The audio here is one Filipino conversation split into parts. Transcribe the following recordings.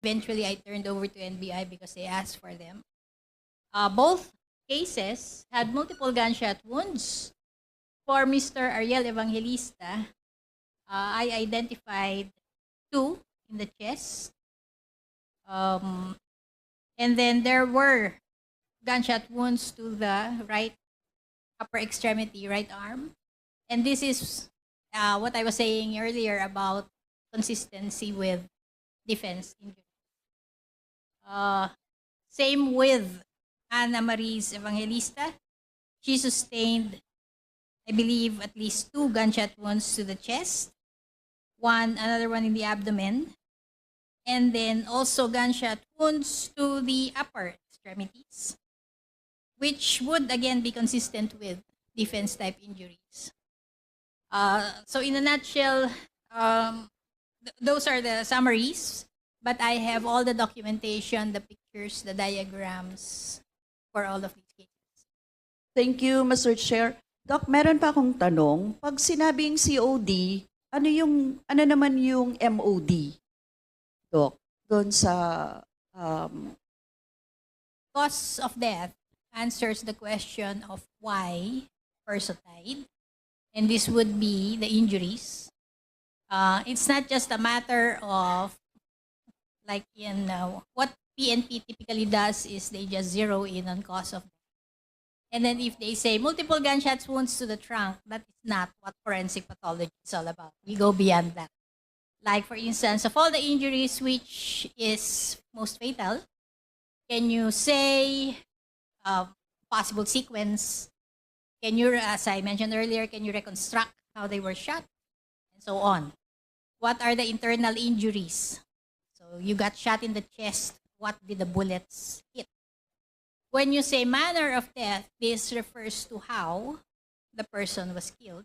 Eventually, I turned over to NBI because they asked for them. Both cases had multiple gunshot wounds. For Mr. Ariel Evangelista, I identified 2 in the chest. And then there were gunshot wounds to the right upper extremity, right arm. And this is what I was saying earlier about consistency with defense injury. Same with Ana Maris Evangelista. She sustained, I believe, at least 2 gunshot wounds to the chest, another one in the abdomen, and then also gunshot wounds to the upper extremities, which would again be consistent with defense type injuries. So in a nutshell, those are the summaries, but I have all the documentation, the pictures, the diagrams for all of these cases. Thank you, Mr. Chair. Doc, meron pa akong tanong. Pag sinabing COD, ano naman yung MOD? Doc, doon sa Cause of death answers the question of why person died, and this would be the injuries. It's not just a matter of like what PNP typically does is they just zero in on cause of death. And then if they say multiple gunshots wounds to the trunk, that is not what forensic pathology is all about. We go beyond that. Like for instance, of all the injuries, which is most fatal, can you say possible sequence? Can you, as I mentioned earlier, can you reconstruct how they were shot? And so on. What are the internal injuries? So you got shot in the chest. What did the bullets hit? When you say manner of death, this refers to how the person was killed.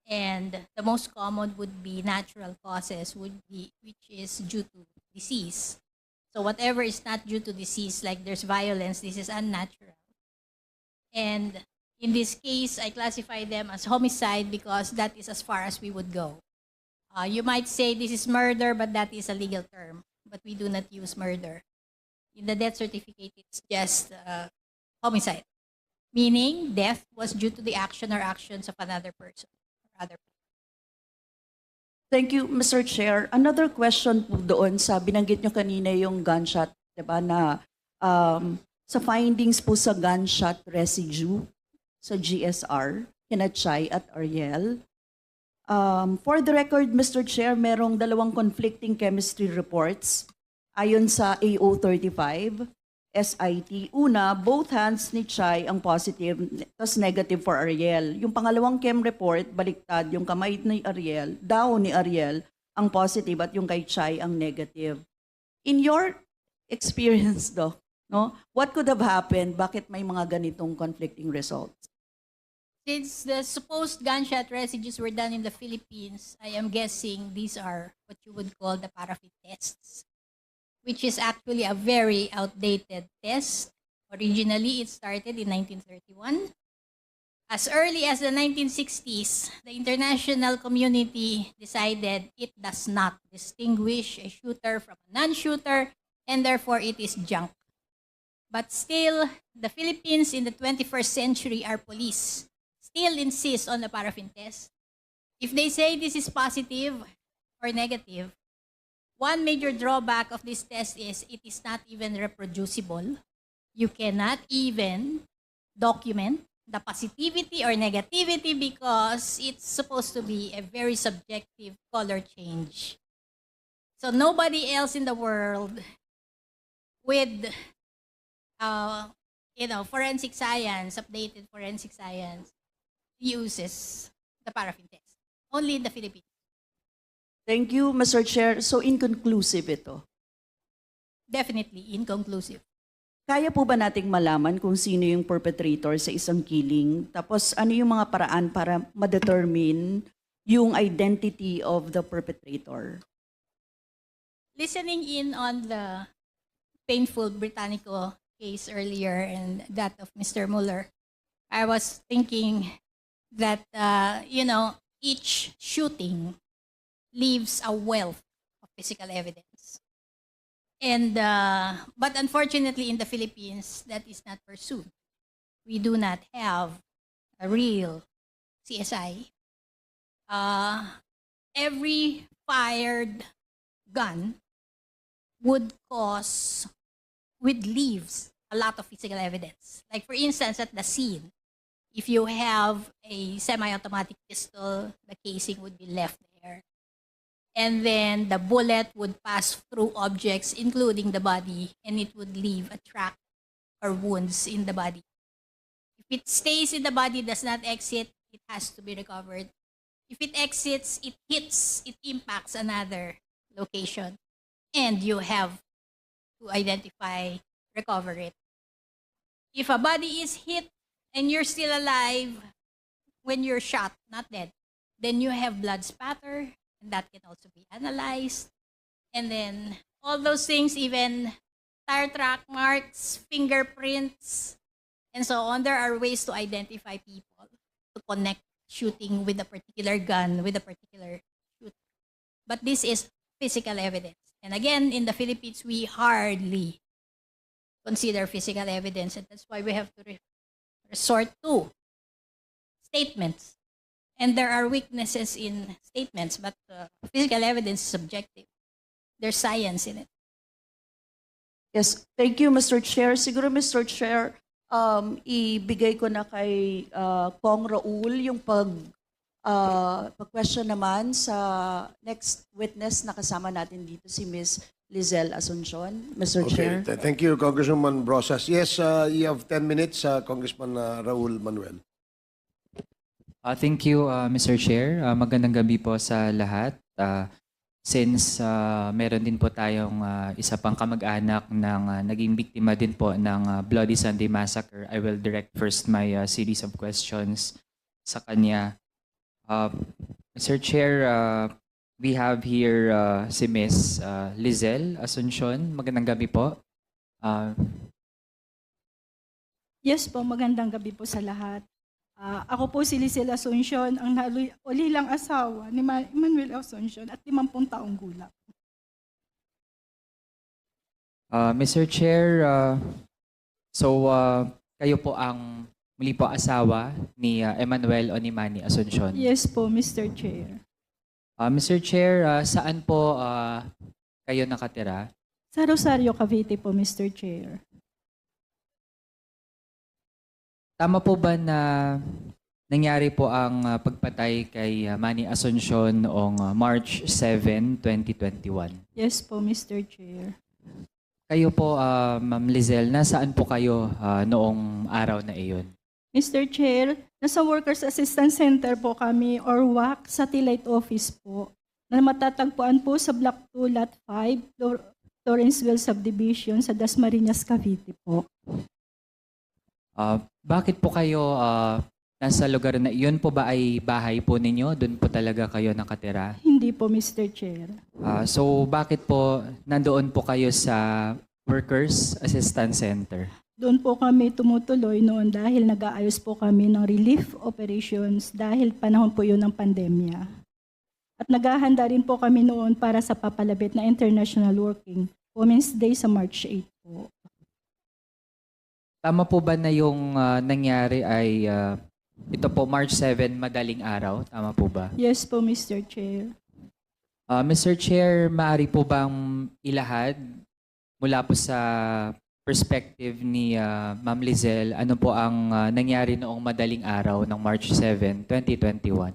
And the most common would be natural causes, which is due to disease. So whatever is not due to disease, like there's violence, this is unnatural. And in this case, I classify them as homicide because that is as far as we would go. You might say this is murder, but that is a legal term. But we do not use murder. In the death certificate, it's just homicide, meaning death was due to the action or actions of another person or other people. Thank you, Mr. Chair. Another question po doon sa binanggit nyo kanina yung gunshot, di ba, na sa findings po sa gunshot residue sa GSR, kina Chay at Ariel. For the record, Mr. Chair, merong 2 conflicting chemistry reports ayon sa AO35, SIT. Una, both hands ni Chay ang positive, tapos negative for Ariel. Yung pangalawang chem report, baliktad, yung kamay ni Ariel, daw ni Ariel, ang positive at yung kay Chay ang negative. In your experience, Doc, no, what could have happened? Bakit may mga ganitong conflicting results? Since the supposed gunshot residues were done in the Philippines, I am guessing these are what you would call the paraffin tests, which is actually a very outdated test. Originally, it started in 1931. As early as the 1960s, the international community decided it does not distinguish a shooter from a non-shooter, and therefore it is junk. But still, the Philippines in the 21st century, our police still insist on the paraffin test. If they say this is positive or negative, one major drawback of this test is it is not even reproducible. You cannot even document the positivity or negativity because it's supposed to be a very subjective color change. So nobody else in the world with forensic science, updated forensic science, uses the paraffin test. Only in the Philippines. Thank you, Mr. Chair. So inconclusive ito. Definitely inconclusive. Kaya po ba nating malaman kung sino yung perpetrator sa isang killing? Tapos ano yung mga paraan para ma-determine yung identity of the perpetrator? Listening in on the painful Britannico case earlier and that of Mr. Mueller, I was thinking that, each shooting leaves a wealth of physical evidence. But unfortunately, in the Philippines, that is not pursued. We do not have a real CSI. Every fired gun would cause, with leaves, a lot of physical evidence. Like, for instance, at the scene, if you have a semi-automatic pistol, the casing would be left there. And then the bullet would pass through objects, including the body, and it would leave a track or wounds in the body. If it stays in the body, does not exit, it has to be recovered. If it exits, it hits, it impacts another location, and you have to identify, recover it. If a body is hit and you're still alive when you're shot, not dead, then you have blood spatter, and that can also be analyzed. And then all those things, even tire track marks, fingerprints, and so on, there are ways to identify people, to connect shooting with a particular gun, with a particular shooter. But this is physical evidence. And again, in the Philippines, we hardly consider physical evidence, and that's why we have to resort to statements. And there are weaknesses in statements, but physical evidence is subjective. There's science in it. Yes, thank you, Mr. Chair. Siguro, Mr. Chair, ibigay ko na kay Kong Raul yung pag-question naman sa next witness na kasama natin dito, si Ms. Lizelle Asuncion. Mr. Chair. Okay, thank you, Congresswoman Brosas. Yes, you have 10 minutes, Congressman Raul Manuel. Thank you, Mr. Chair. Magandang gabi po sa lahat. Since meron din po tayong isa pang kamag-anak ng naging biktima din po ng Bloody Sunday Massacre, I will direct first my series of questions sa kanya. Mr. Chair, we have here si Ms. Lizelle Asuncion. Magandang gabi po. Yes po, magandang gabi po sa lahat. Ako po si Lizelle Asuncion, ang ulilang asawa ni Manuel Asuncion at 50 taong gulang. Mr. Chair, kayo po ang muli po asawa ni Emmanuel o ni Manny Asuncion. Yes po, Mr. Chair. Mr. Chair, saan po kayo nakatira? Sa Rosario, Cavite po, Mr. Chair. Tama po ba na nangyari po ang pagpatay kay Manny Asuncion noong March 7, 2021? Yes po, Mr. Chair. Kayo po, Ma'am Lizelle, nasaan po kayo noong araw na iyon? Mr. Chair, nasa Workers Assistance Center po kami or WAC Satellite Office po na matatagpuan po sa Block 2, Lot 5, Lawrenceville Subdivision sa Dasmariñas, Cavite po. Bakit po kayo nasa lugar na iyon po ba ay bahay po ninyo? Doon po talaga kayo nakatira? Hindi po, Mr. Chair. So bakit po nandoon po kayo sa Workers Assistance Center? Doon po kami tumutuloy noon dahil nag-aayos po kami ng relief operations dahil panahon po yun ng pandemya. At naghahanda rin po kami noon para sa papalapit na International Working Women's Day sa March 8 po. Tama po ba na yung nangyari ay ito po March 7, madaling araw? Tama po ba? Yes po, Mr. Chair. Mr. Chair, maaari po bang ilahad mula po sa perspective ni Ma'am Lizelle, ano po ang nangyari noong madaling araw ng March 7, 2021?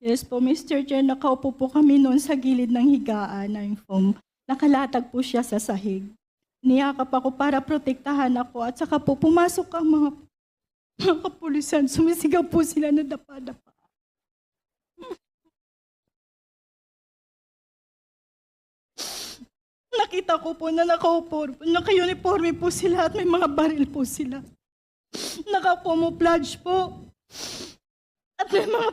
Yes po, Mr. Chair. Nakaupo po kami noon sa gilid ng higaan na yung foam. Nakalatag po siya sa sahig. Niyakap ako para protektahan ako at saka po pumasok ang mga kapulisan. Sumisigaw po sila na dapa-dapa. Nakita ko po na nakaupo, naka-uniforme po sila at may mga baril po sila. Naka-camouflage po. At may mga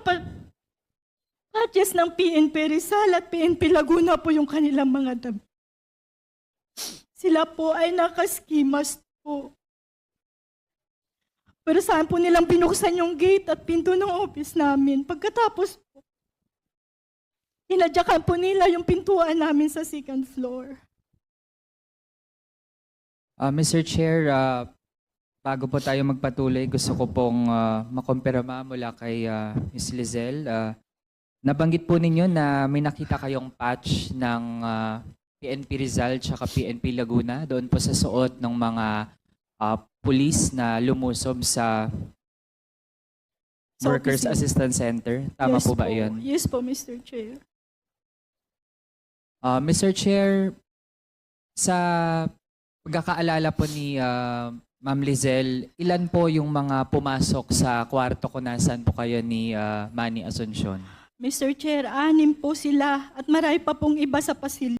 patches ng PNP Rizal at PNP Laguna po yung kanilang mga damit. Sila po ay nakaskimas po. Pero saan po nilang binuksan yung gate at pinto ng office namin. Pagkatapos po, hinadyakan po nila yung pintuan namin sa second floor. Mr. Chair, bago po tayo magpatuloy, gusto ko pong makumpirma mula kay Ms. Lizelle. Nabanggit po ninyo na may nakita kayong patch ng PNP Rizal at PNP Laguna doon po sa suot ng mga pulis na lumusob sa Sa Workers opisina. Assistance Center. Tama Yes po ba yun? Yes po, Mr. Chair. Mr. Chair, sa pagkakaalala po ni Ma'am Lizelle, ilan po yung mga pumasok sa kwarto kung nasaan po kayo ni Manny Asuncion? Mr. Chair, 6 po sila at marami pa pong iba sa pasilyo.